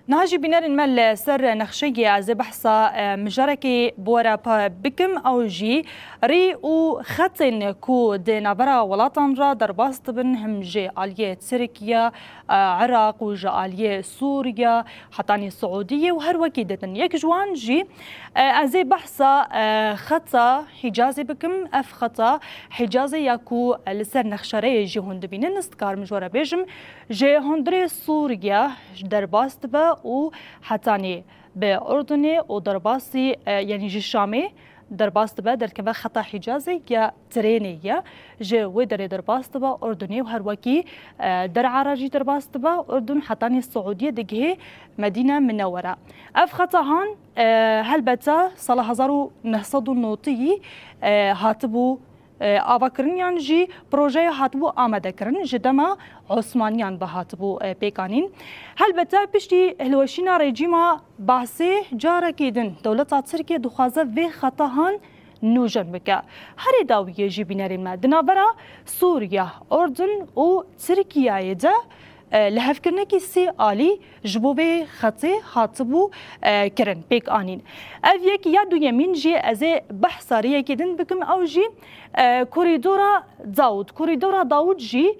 نهاجي بنار المال سر نخشية زي بحصة مجركي بورا بكم أو جي ري و خطن كو دي نبرا ولاتان را در باست بن هم جي آلية تركيا عراق و جي آلية سوريا حتاني السعودية وهر وكيدتن يك جوان جي زي بحصة خطة حجازي بكم أف خطة حجازي يكو لسر نخشري جي هند بين نستكار مجورا بيجم جي هندري سوريا در باست با و حتاني بأردني و درباسي يعني جي شامي درباست با در كبا خطا حجازي يا ترينية جي ودري درباست با أردني و هر وكي در عراجي درباست با أردن حتاني السعودية دقه مدينة منورة أف خطا هان هلبتا صلاح هزارو نهصدو نوطي هاتبو آواکرنیان جی پروژه هاتبو آماده کرن جدما عثمانیان به هاتبو پیکانین هلبته پشتی هلوشینا رژیما بحثی جاره کیدن دولت ترکیه دخوازه و خطاهان نوجن بکه هر داویه جی بینرین ما دنابرا سوریا اردن و ترکیه ده لهفكرنكي سي آلي جبوبي خطي هاتبو كرن بيك آنين أفيك يادو يمين جي أزي بحثارية كدن بكم أو جي كوريدورا داود جي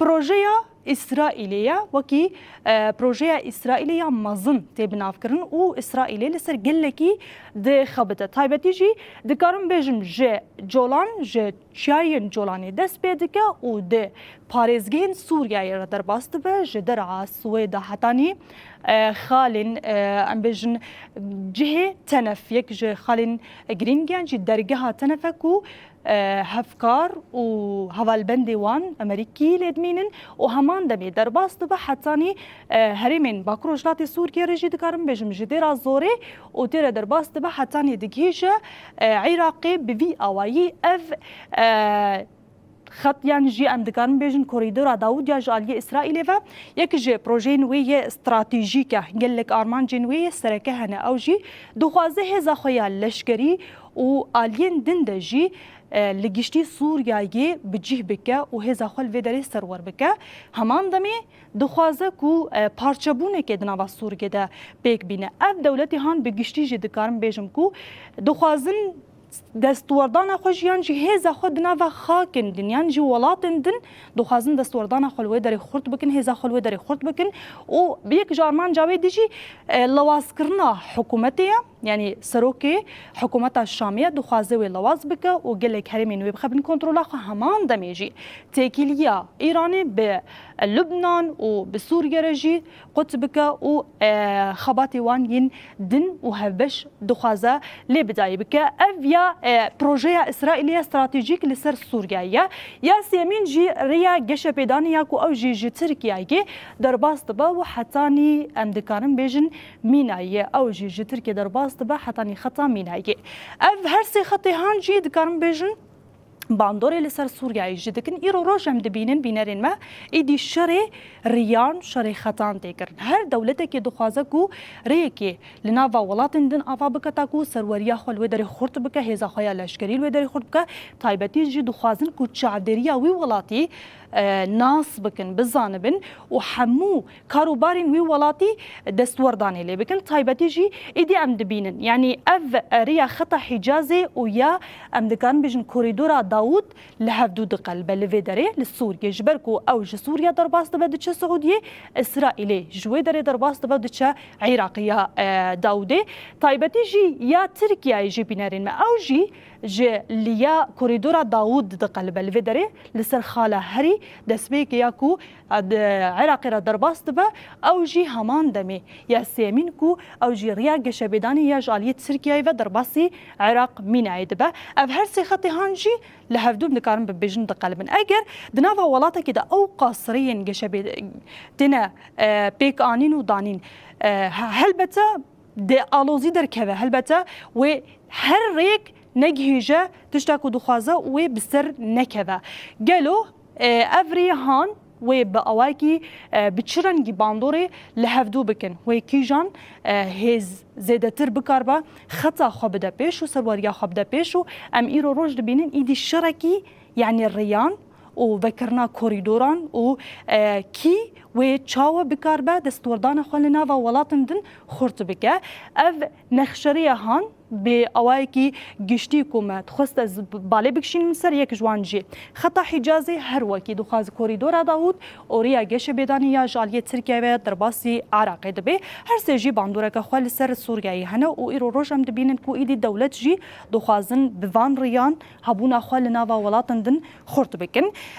بروجيا إسرائيلية وكي بروجيا إسرائيلية مازن تبناف كرن و إسرائيلي لسر قلكي دي خبطة طيبتي جي دكارم بيجم جي جولان جي شاين جولاني دس بيدكا و دي باريزجين سوريا يردر باست به جي درعا سويدا حتاني خالن ام بيجن جهه تنف يك جي خالن جرينجان جي درجها تنفكو هفكار و هوالبندي وان امريكي لدمينن و همان دمي درباست به حتاني هرمين باكروجلاتي سوريا رجي دكارم بيجم جديرا زوري و تيرا درباست به حتاني دقيجه عراقي بفي اوايي اف خط يعني جي ام دكان بيجن كوريدور داود يا جاليه اسرائيل و يك جي بروجين ويه استراتيجيكه قال لك ارمان جنويه سركه هنا او جي دخوازه هزا خويا لشكري و الين دندجي لگشتی سوریایی بجیه بکه و هزا خال وداری سرور بکه همان دمی دخوازه کو پارچبونه که دنوا سوریه ده بیک بینه اف دولتی هان بگشتی جد کارم بیجم کو دخوازن دستوردان خوشیان جی هزا خود نوا خاکن دنیان جی ولاتن دن دخوازن دستوردان خلوه داری خورد بکن هزا خلوه داری خورد بکن و بیک جارمان جاوی دیجی لواز کرنا حکومتیه يعني سروكي حكومتها الشامية دخوازي لواز بك وقلك هرمين ويبخبن كنترولا همان دميجي تيكيليا إيراني بلبنان وبسوريا رجي قطبك وخباتي وان ين دن وهبش دخوازة لبداية بك أفيا بروجيا إسرائيلية استراتيجيك لسر سوريا يا سيمين جي ريا جشة بيدانيا كو أو جي تركيا درباس تبا وحتاني أمدكارن بيجن ميناية أو جي تركيا درباس تبا حتاني خطا ميناية أف هرسي خطي هان جي دكارن بيجن باندوري لسر سوريا جدكن إيرو روجم دبينن بينارين ما إيدي شري ريان شري خطان تيكرن هر دولتك دخوازكو ريكي لنافا ولاتن دن آفا بكتاكو سروريا خل ودري خورت بك هزا خيا لشكريل ودري خورت بك طيبتي جي دخوازن كو تشعدريا وي ولاتي ناس بكن بزانبن وحمو كاروبارين وي ولاتي دستورداني لي بكن طيبتي جي إيدي أم دبينن يعني أف ريا خطا حجازي ويا أم دكان بيجن كوريدورا داود لهفدو دقل بلفيدري للسوريا جبركو أو سوريا درباس دبدتش سعودية إسرائيلي جوي دري درباس دبدتش عراقية داودي طيبتي جي يا تركيا يجي بينارين ما أو جي ليا كوريدورا داود دقل بلفيدري لسر خالة هري دسبيك ياكو عراقي را درباس دبا أو جي همان دمي يا سيمينكو أو جي رياق شبيداني يا جالية تركيا و درباسي عراق مين عيدبا أبهرسي خطي هانجي لهفدو بنكارن ببيجن دقلبن اگر دنافا ولاتا كده او قاصرين جشبي دنا بيك آنين و دانين هلبتا دي آلوزي دركبه هلبتا و هر ريك نجهجه تشتاكو دخوازه و بسر نكبه قالو افري هان و بأواكي بتشرنجي باندوري لهفدو بكن و كيجان هز زيادة تر بكاربا خطا خبدا بيش و سرواريا خبدا بيش و ام ايرو روج دبينن ايدي الشركي يعني الريان و vekirina korîdoran û kî wê çawa bikarbe destwerdana xwe li nava welatin din xurt bike. Ev nexşeriya han bê awayekî giştî ku me dixwest ez balê bikişînim ser yek ji wan jî xeta Hicazê her wekî dixwaze korîdora Davûd oriya geşa bêdaniya ji aliyê Tirkiye ve derbasî Iraqê dibe. Her sê jî bandoreka xwe li ser Sûriyeyê hene û îro roj em dibînin ku êdî dewlet jî dixwazin bi van riyan hebûna xwe li nava welatin din xurt bikin.